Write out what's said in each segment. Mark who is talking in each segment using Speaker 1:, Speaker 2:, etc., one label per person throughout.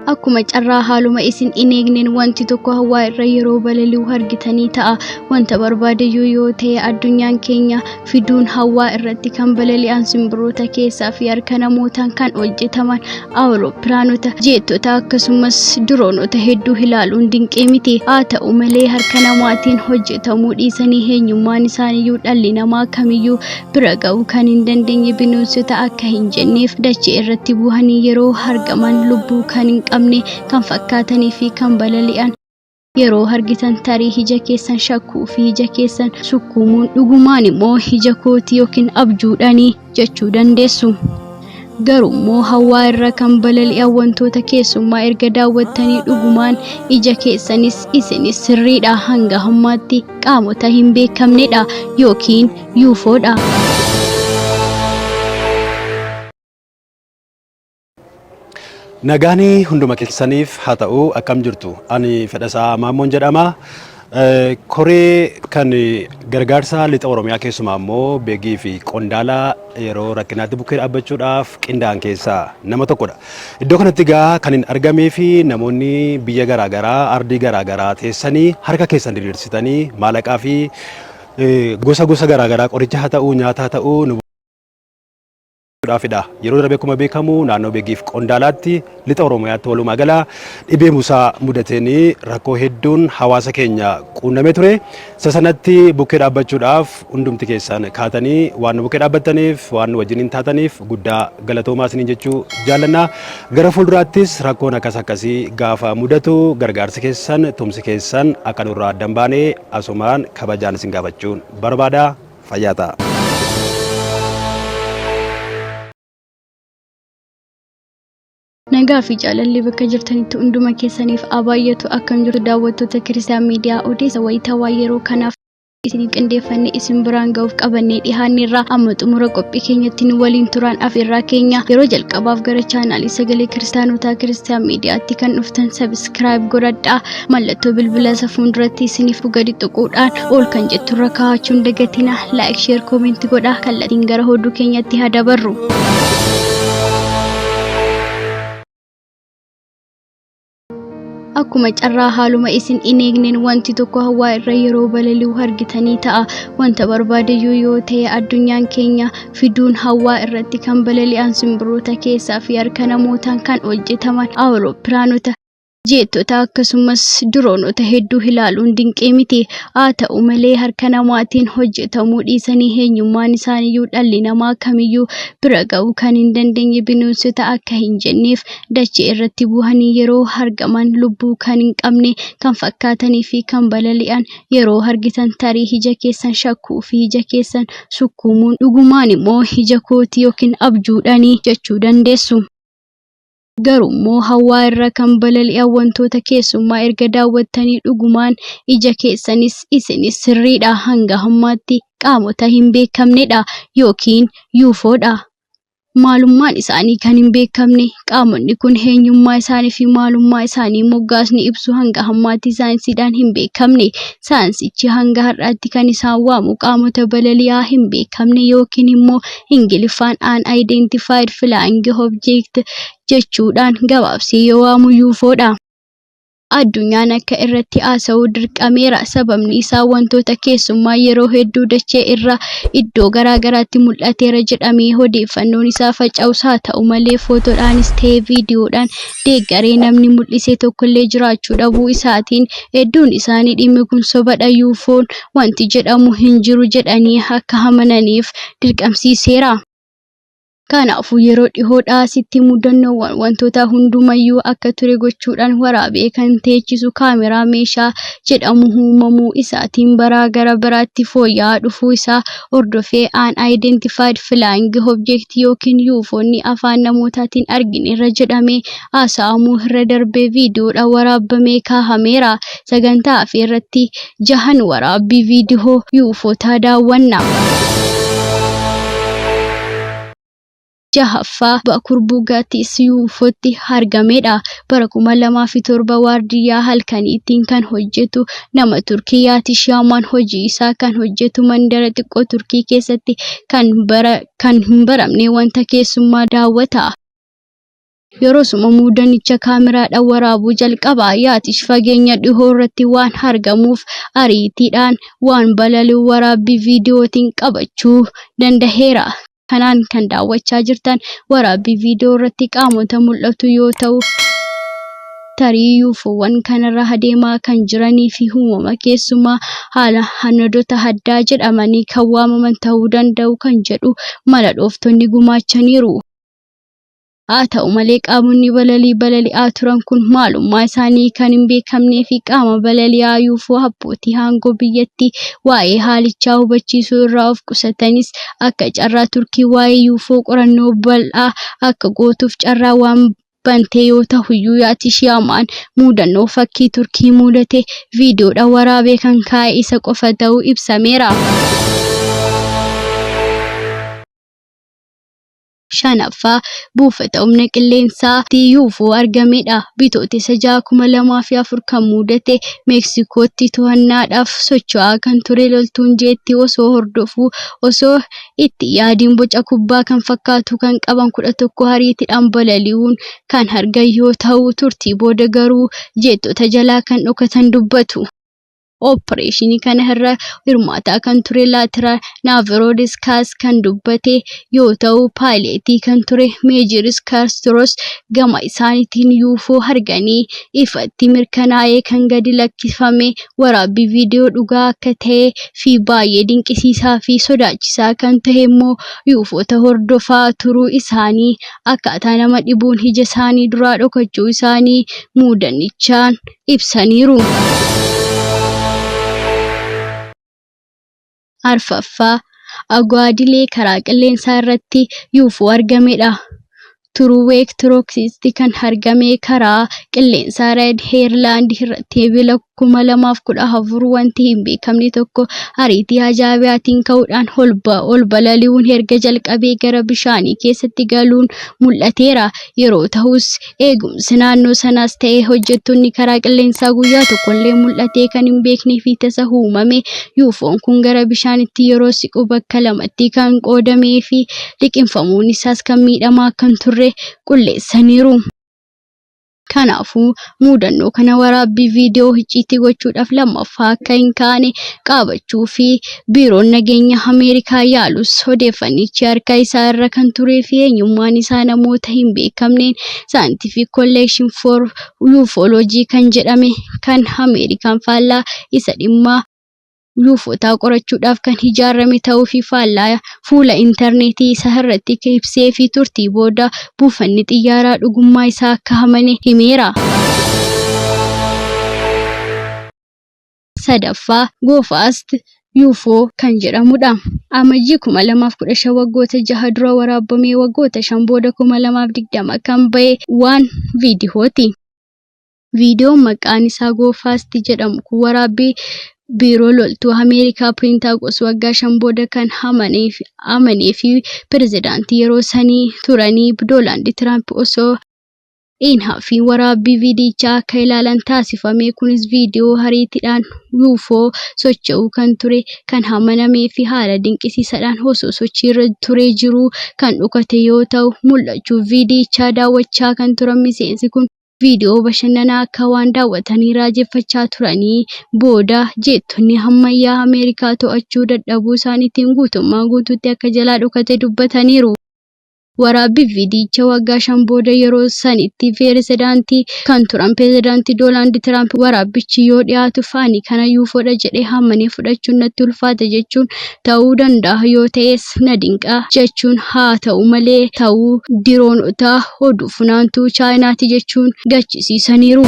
Speaker 1: Akkuma carraa haaluma isin hin eegneen wanti tokko hawaa irra yeroo balali'u argitanii ta'a. Wanta barbaadayyuu yoo ta'e addunyaan keenya fiduun hawaa irratti kan balali'an simbirroota keessaa fi harka namootaan kan hojjetaman awurooppilaanota, jeettota akkasumas diroonota hedduu ilaaluun dinqii miti. Haa ta'u malee harka namaatiin hojjetamuu dhiisanii eenyummaan isaaniiyyuu dhalli namaa kamiyyuu bira ga'uu kan hin dandeenye bineensota akka hin jenneef dachee irratti bu'anii yeroo argaman lubbuu kan hin qabne kan fakkaatanii fi kan balali'an yeroo argitan tarii ija keessan shakkuu fi ija keessan sukkuumuun dhugumaan immoo ija kooti yookiin abjuudhanii jechuu dandeessu. Garuu hawaa irra kan balali'an wantoota keessummaa erga daawwattanii dhugumaan ija keessanis isinis sirriidha hanga hammaatti qaamota hin beekamnedha yookiin UFOdha.
Speaker 2: Nagaanii hunduma keessaniif haa ta'u akkam jirtu. Ani Fedhasaa Maammoon jedhama. Koree kan gargaarsa lixa Oromiyaa keessumaa immoo beegii fi qondaalaa yeroo rakkinaatti bukkee dhaabbachuudhaaf qindaa'an keessaa nama tokkodha. Iddoo kanatti egaa kan hin argamee fi namoonni biyya garaagaraa ardii garaagaraa teessanii harka keessan diriirsitanii maallaqaa fi gosa garaagaraa qoricha haa ta'u nyaata haa ta'u yeroo darbe akkuma beekamu naannoo beegiif qondaalaatti lixa Oromiyaatti walumaa gala dhibee musaa mudateenii rakkoo hedduun hawaasa keenya quunnamee ture. Sanatti bukkee dhaabbachuudhaaf hundumti keessan kaatanii waan bukkee dhaabbattaniif waan wajjin taataniif guddaa galatoomaa isiniin jechuu jaallanna. Gara fuulduraattis rakkoon akkasii gaafa mudatu gargaarsi keessan tumsi keessan akka nurraa adda hin baane asumaan kabajaan isin gaafachuun barbaada. Fayyaa ta'a.
Speaker 1: Nagaa fi jaalalli bakka jirtanitti hunduma keessaniif abaayyatu akkam jirtu daawwattoota Kiristiyaan Miidiyaa odeessa wayitawaa yeroo kanaaf isiniif qindeeffannee isin biraan ga'uuf qabannee dhihaanneerra amma xumura qophii keenyatti nu waliin turan afeerraa keenya yeroo jalqabaaf gara chaanaalii sagalee kiristaanotaa Kiristiyaan Miidiyaatti kan dhuftan sabiskiraayib godhadhaa. Mallattoo bilbila isa fuulduratti isiniif gadi tuquudhaan ol kan jetturra kaa'achuun dagatina laayik sheer koomentii godhaa. Kallattiin gara hoduu keenyatti haa dabarru. Akkuma carraa haaluma isin hin eegneen wanti tokko hawaa irra yeroo balali'u argitanii ta'a. Wanta barbaadayyuu yoo ta'e addunyaan keenya fiduun hawaa irratti kan balali'an simbirroota keessaa fi harka namootaan kan hojjetaman awurooppilaanota, jeettota akkasumas diroonota hedduu ilaaluun dinqii miti. Haa ta'u malee harka namaatiin hojjetamuu dhiisanii eenyummaan isaaniiyyuu dhalli namaa kamiyyuu bira ga'uu kan hin dandeenye bineensota akka hin jenneef dachee irratti bu'anii yeroo argaman lubbuu kan hin qabne kan fakkaatanii fi kan balali'an yeroo argitan tarii ija keessan shakkuu fi ija keessan sukkuumuun dhugumaan immoo ija kooti yookiin abjuudhanii jechuu dandeessu. Garuu hawaa irra kan balali'an wantoota keessummaa erga daawwattanii dhugumaan ija keessanis isinis sirriidha hanga hammaatti qaamota hin beekamnedha yookiin UFOdha. Maalummaan isaanii kan hin beekamne qaamonni kun eenyummaa isaanii fi maalummaa isaanii moggaasni ibsu hanga hammaatti saayinsiidhaan hin beekamne. Saayinsichi hanga har'aatti kan isaan waamu qaamota balali'aa hin beekamne yookiin immoo Ingiliffaan unidentified flying object jechuudhaan gabaabsee yoo waamu UFOdha. Addunyaan akka irratti haasa'uu dirqameera. Sababni isaa wantoota keessummaa yeroo hedduu dachee irra iddoo garaagaraatti mul'ateera jedhamee odeeffannoon isaa faca'us. Haa ta'u malee footoodhaanis ta'ee viidiyoodhaan deeggaree namni mul'ise tokkollee jiraachuu dhabuu isaatiin hedduun isaanii dhimmi kun sobadha, UFO'n wanti jedhamu hin jiru jedhanii akka amananiif dirqamsiiseera. Kanaafuu yeroo dhihoodhaa sitti mudannoowwan wantoota hundumayyuu akka ture gochuudhaan waraabee kan teechisu kaameraa meeshaa jedhamu uumamuu isaatiin gara biraatti fooyya'aa dhufuu isaa hordofee unidentified flying object yookiin UFO'n afaan namootaatiin argineerra jedhamee haasa'amuu irra darbee viidiyoodhaan waraabamee kaahameera. Sagantaa afeerratti 6 waraabbii viidiyoo UFO'taa daawwanna. Jahaffaa Bakur Buugaatis UFO'tti argamedha. Bara 2007 waardiyyaa halkaniitiin kan hojjetu nama Turkiyyaati. Shaamaan hojii isaa kan hojjetu mandara xiqqoo Turkii keessatti kan hin baramne wanta keessummaa daawwata. yeroo suma muudanicha kaameraadhaan waraabuu jalqaba. Yaatish fageenya dhihoo irratti waan argamuuf ariitiidhaan waan balali'u waraabbii viidiyootiin qabachuu danda'eera. Kanaan kan daawwachaa jirtan waraabbii viidiyoo irratti qaamota mul'atu yoo ta'u, tarii UFO'wwan kanarra adeemaa kan jiranii fi uumama keessumaa haala hanadota addaa jedhamanii kan waamaman ta'uu danda'u kan jedhu mala dhooftonni gumaachaniiru. Haa ta'u malee qaamonni balali'aa turan kun maalummaa isaanii kan hin beekamnee fi qaama balali'aa UFO abbootii aangoo biyyattii waa'ee haalichaa hubachiisuu irraa of qusatanis akka carraa Turkii waa'ee UFO qorannoo bal'aa akka gootuuf carraa waan bante yoo ta'uyyuu Yaatish Yaamaan muudannoo fakkii Turkii mudate viidiyoodhaan waraabee kan kaa'e isa qofa ta'uu ibsameera. Shanaffaa buufata humna qilleensaa UFO argamedha. Bitootessa 2004 kan mudate Meeksikootti to'annaadhaaf socho'aa kan ture loltuun jeetti osoo hordofuu osoo itti yaadiin boca kubbaa kan fakkaatu kan qaban 11 ariitiidhaan balali'uun kan argan yoo ta'u, turtii booda garuu jeettota jalaa kan dhokatan dubbatu. Opereeshinii kana irra hirmaataa kan ture Laatiraal Naaviroodiskas kan dubbate yoo ta'u, paayileetii kan ture Meejiris Kaastros gama isaaniitiin UFO arganii ifatti mirkanaa'ee kan gadi lakkifame waraabbii viidiyoo dhugaa akka ta'e fi baay'ee dinqisiisaa fi sodaachisaa kan ta'e immoo UFO'ta hordofaa turuu isaanii akkaataa nama dhibuun ija isaanii duraa dhokachuu isaanii muudannichaan ibsaniiru. Arfaffaa Agwaadilee karaa qilleensaa irratti UFO argamedha. Turuweek Turooksiitti kan argame karaa qilleensaa Reed Heerlaand irratti eebila 2014 wanti hin beekamne tokko ariitii ajaa'ibaatiin ka'uudhaan ol balali'uun erga jalqabee gara bishaanii keessatti galuun mul'ateera. Yeroo ta'us eegumsi naannoo sanaas ta'ee hojjettoonni karaa qilleensaa guyyaa tokkollee mul'atee kan hin beeknee fi tasa uumame. UFO'n kun gara bishaanitti yeroo siqu bakka lamatti kan qoodamee fi liqinfamuun isaas kan miidhamaa kan turre qulleessaniiru. Kanaafuu muudannoo kana waraabbii viidiyoo icciitii gochuudhaaf lammaffaa akka hin kaane qabachuu fi biiroon nageenya Ameerikaa yaalus odeeffannichi harka isaa irra kan turee fi eenyummaan isaa namoota hin beekamneen Scientific Collection for Ufology kan jedhame kan Ameerikaan faallaa isa dhimma UFO'taa qorachuudhaaf kan ijaarame ta'uu fi faallaa fuula intarneetii isaa irratti ibsee fi turtii booda buufanni xiyyaaraa dhugummaa isaa akka amane himeera. Sadaffaa Goofaast UFO kan jedhamudha. Amajjii 2015 waggoota 6 dura waraabamee waggoota 5 booda 2020 kan ba'e waan viidiyooti. Viidiyoon maqaan isaa Goofaast jedhamu kun waraabbii biiroo loltuu Ameerikaa Pentaagos waggaa 5 booda kan amanee fi pirezidaantii yeroo sanii turanii Doonaald Tiraamp osoo hin hafin waraabbii viidiyichaa akka ilaalan taasifame. Kunis viidiyoo ariitiidhaan UFO socho'uu kan ture kan amanamee fi haala dinqisiisaadhaan osoo sochiirra turee jiruu kan dhokate yoo ta'u, mul'achuu viidiyichaa daawwachaa kan turan miseensi kun viidiyoo bashannanaa akka waan daawwatanii raajeffachaa turanii booda jeettonni ammayyaa Ameerikaa to'achuu dadhabuu isaaniitiin guutuutti akka jalaa dhokate dubbataniiru. Waraabbii viidiyichaa waggaa 5 booda yeroo sanitti pirezidaantii kan turan pirezidaantii Doonaald Tiraamp waraabbichi yoo dhiyaatu faanii kana UFO'dha jedhee amanee fudhachuun natti ulfaata jechuun ta'uu danda'a yoo ta'es na dinqa jechuun haa ta'u malee ta'uu diroonota oduu funaantuu Chaayinaati jechuun gachisiisaniiru.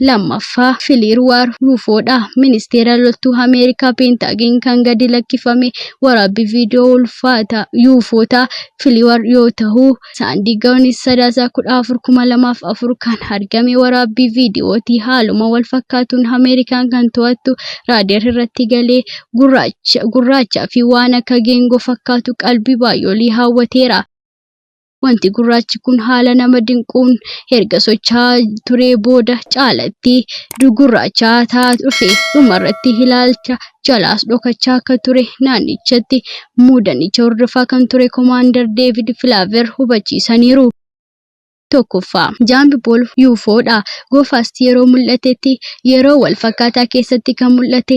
Speaker 1: Lammaffaa Filiirwaar UFO'dha. Ministeera loltuu Ameerikaa Pentaagin kan gadi lakkifame waraabbii viidiyoo ulfaata UFO'ta Filiirwaar yoo ta'u, Saandigoonis 14/2004 kan argame waraabbii viidiyootii haaluma wal fakkaatuun Ameerikaan kan to'attu raadaar irratti galee gurraachaa fi waan akka geengoo fakkaatu qalbii baay'oolii hawwateera. Wanti gurraachi kun haala nama dinquun erga socho'aa turee booda caalatti gurraachaa ta'aa dhufe. Dhumarratti ilaalcha jalaas dhokachaa akka ture naannichatti muudanicha hordofaa kan ture Commander David Flavor hubachiisaniiru. Tokkoffaa Jaambibool UFOdha. Goofasti yeroo mul'atetti yeroo wal fakkaataa keessatti kan mul'ate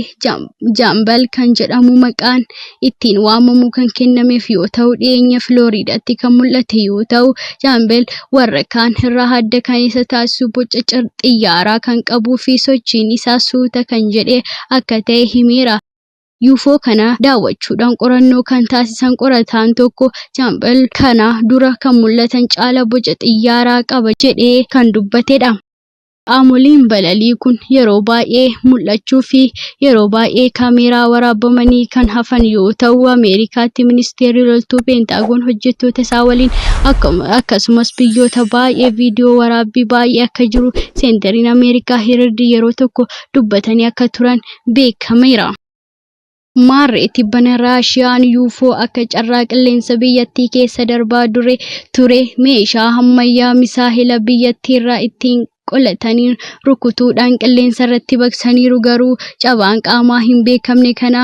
Speaker 1: Jaambal kan jedhamu maqaan ittiin waamamu kan kennameef yoo ta'u dhiyeenya Floridaatti kan mul'ate yoo ta'u Jaambal warra kaan irraa adda kan isa taasisu boca xiyyaaraa kan qabuu fi sochiin isaa suuta kan jedhe akka ta'e himeera. UFO kana daawwachuudhaan qorannoo kan taasisan qorataan tokko Jaambal kana dura kan mul'atan caala boca xiyyaaraa qaba jedhee kan dubbatedha. Qaamoleen balalii kun yeroo baay'ee mul'achuu fi yeroo baay'ee kaameraa waraabamanii kan hafan yoo ta'u Ameerikaatti ministeerri loltuu Peentaagoon hojjettoota isaa waliin akkasumas biyyoota baay'ee viidiyoo waraabbii baay'ee akka jiru seentariin Ameerikaa Heriirdi yeroo tokko dubbatanii akka turan beekameera. Maarreetti bana Raashiyaan UFO akka carraa qilleensa biyyattii keessa darbaa ture meeshaa ammayyaa misaa'ila biyyattii irraa ittiin qolatanii rukutuudhaan qilleensa irratti baqsaniiru garuu cabaan qaamaa hin beekamne kana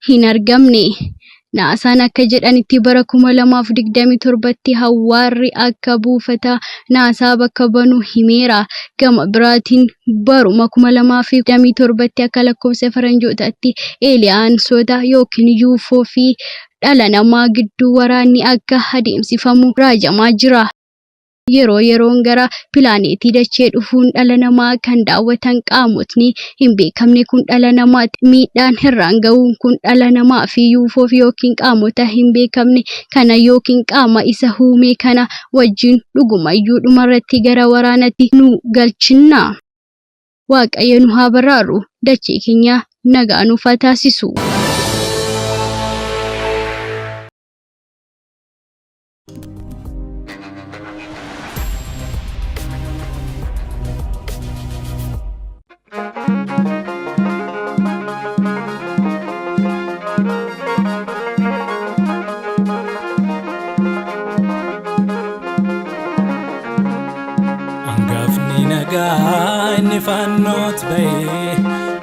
Speaker 1: hin argamne. Naasaan akka jedhanitti bara 2027tti Hawaarri akka buufata Naasaa bakka banu himeera. Gama biraatiin baruma 2027tti akka lakkoofsa faranjootaatti eeliyaansoota yookiin UFO fi dhala namaa gidduu waraanni akka adeemsifamu raajamaa jira. Yeroo yeroon gara pilaanetii dachee dhufuun dhala namaa kan daawwatan qaamotni hin beekamne kun dhala namaatti miidhaan irraan ga'uun kun dhala namaa fi UFO yookiin qaamota hin beekamne kana yookiin qaama isa uume kana wajjin dhugumayyuu dhumarratti gara waraanatti nu galchina. Waaqayyo nu haa baraaru, dachee keenya nagaa nuuf haa taasisu.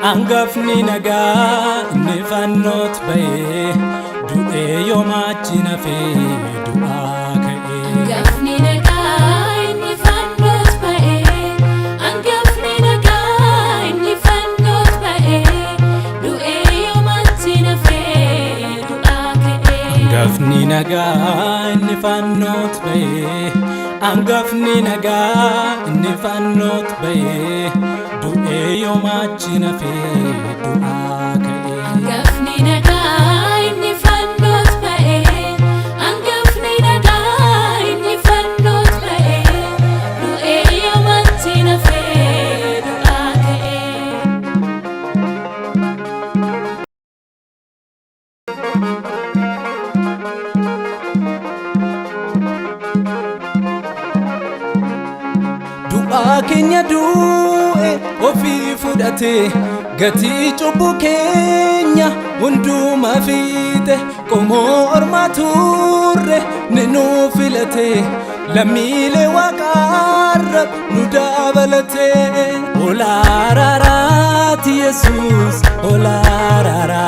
Speaker 3: Angafni nagaa inni fannootti bahee du'ee yoomachi nafee du'aa ka'ee. Angafni nagaa inni fannootti bahee angafni nagaa inni fannootti bahee du'ee yoomachi nafee du'aa ka'ee. Angafni nagaa inni fannootti bahee angafni nagaa inni fannootti bahee. Yoomachi nafee du'aa ka'ee. Angafni nagaa inni fannootti bahee angafni nagaa inni fannootti bahee du'ee yoomachi nafee du'aa ka'ee. Du'aa keenya ofii fudhate gatii cubbuu keenya hundumaa fiite qomoo ormaa turre ni nu filate lammiilee waaqarra nu dabalate. Olaaraaraati Yesuus olaaraara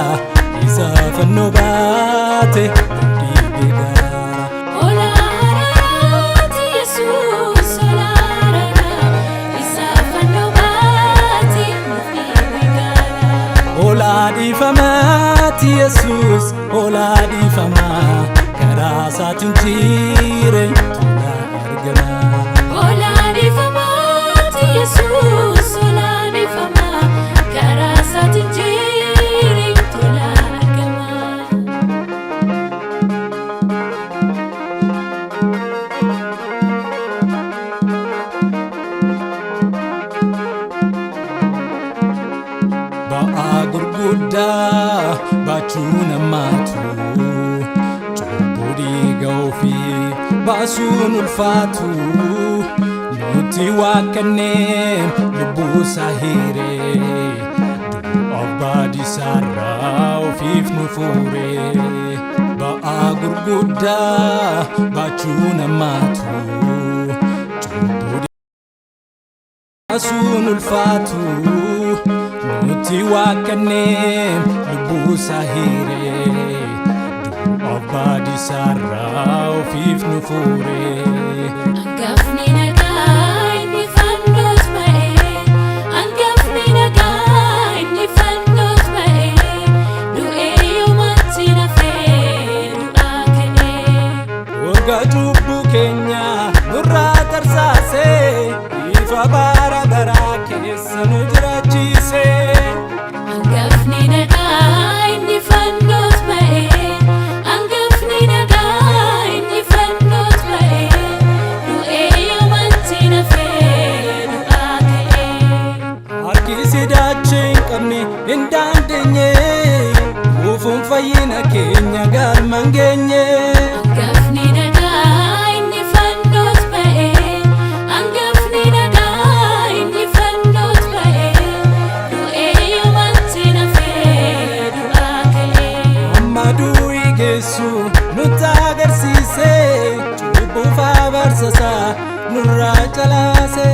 Speaker 3: isa fannoo baate hundii beekara. Olaaraaraati Yesuus olaaraara isa fannoo baate hundii beekara. Olaadhiifamaati Yesuus olaadhiifamaa karaa isaatiin jireenya argama. Olaadhiifamaati Yesuus olaadhiifamaa karaa isaatiin jireenya argama. Ba'aa gurguddaa baachuu namaatu cubbuu dhiiga ofii baasuun ulfaatu nuti waaqanneen lubbuu isaa hiiree du'a baadisaarraa ofiif nu fuuree. Ba'aa gurgudda baachuu namaatu asun ulfaatu nuti waaqannee lubbuu sahire abbaadi sarraa ofiif nu fuure
Speaker 4: angafni nagaa inni fannoos ba'e angafni nagaa inni fannoos ba'e du'ee yoomatti nafee du'aa ka'ee
Speaker 3: waggaa cubbuu keenya nurraa tarsaasee ifa bara baraa keessa nu jiraachise
Speaker 4: angafni nagaa inni fannoos ba'e angafni nagaa inni fannoos ba'e du'ee yoomatti nafee du'aa ka'ee
Speaker 3: harki sidaachee hin qabne hin dandeenye uufuun fayyina keenya galma hin geenye
Speaker 4: angafni nagaa inni fannoos ba'e angafni nagaa inni fannoos ba'e du'ee yoomatti nafee du'aa ka'ee
Speaker 3: amma du'ii geessu nutti agarsiise cubbuuf abarsasaa nurraa calaase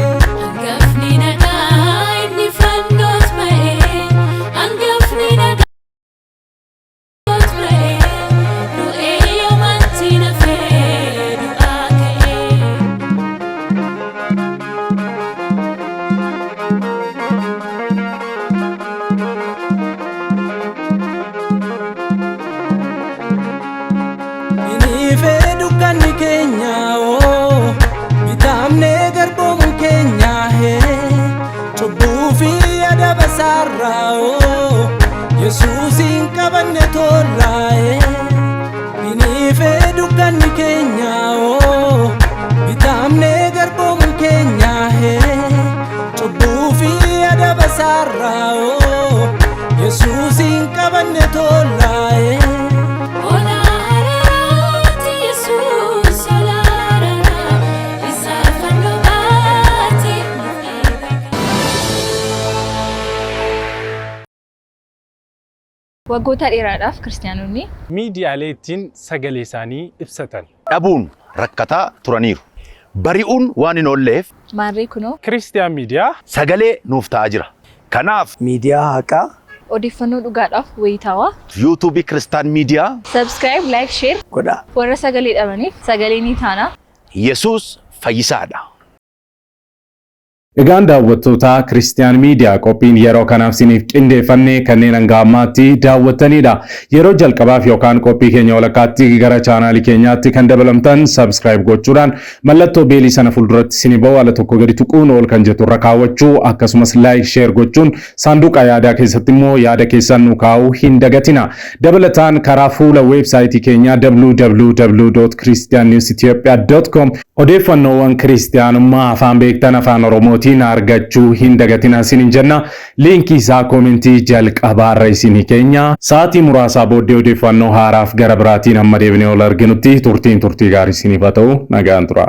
Speaker 4: angafni nagaa inni fannoos ba'e angafni nagaa ba'e du'ee yoomatti nafee du'aa ka'ee
Speaker 3: inni fedhu kan keenya bitamnee garboomu keenya cubbuu fi adaba sarraa Yesuusin qabanne tolraa inni fedhu kan keenya bitamnee garboomu keenya cubbuu fi adaba sarraa Yesuusin qabanne tolraa
Speaker 4: olaaraati Yesuus olaarara isa fannoo baate
Speaker 5: waggoota dheeraadhaaf kiristaanonni
Speaker 6: miidiyaalee ittiin sagalee isaanii ibsatan
Speaker 7: dhabuun rakkataa turaniiru. Bari'uun waan hin oolleef
Speaker 5: maarree kunoo
Speaker 6: Kiristiyaan miidiyaa
Speaker 7: sagalee nuuf ta'aa jira. Kanaaf
Speaker 8: miidiyaa haqaa
Speaker 5: odeeffannoo dhugaadhaaf wayitaawaa
Speaker 7: yuutuubii Kiristaan miidiyaa
Speaker 5: subscribe like share
Speaker 8: godhaa.
Speaker 5: warra sagalee dhabaniif sagalee ni taana
Speaker 7: Yesuus fayyisaadha.
Speaker 9: Egaan daawwattoota Kiristiyaan miidiyaa qophiin yeroo kanaaf siniif qindeeffannee kanneen hanga ammaatti daawwattanidha. Yeroo jalqabaaf yookaan qophii keenya walakkaatti gara chaanaalii keenyaatti kan dabalamtan subscribe gochuudhaan mallattoo beelii sana fuulduratti sinii ba'u ala tokko gadi tuquun ol kan jettu irra kaawwachuu akkasumas like share gochuun saanduqa yaadaa keessatti immoo yaada keessan nu kaa'uu hin dagatina. Dabalataan karaa fuula weebsaayitii keenyaa www.christiannewsethiopia.com odeeffannoowwan kiristiyaanummaa afaan beektan afaan oromootiin argachuu hin dagatina isiniin jenna. Liinkii isaa koomentii jalqabaarra isinii keenya. Sa'aatii muraasaa booddee odeeffannoo haaraaf gara biraatiin amma deebinee ol arginutti turtii gaarii isiniif haa ta'u nagaan tura.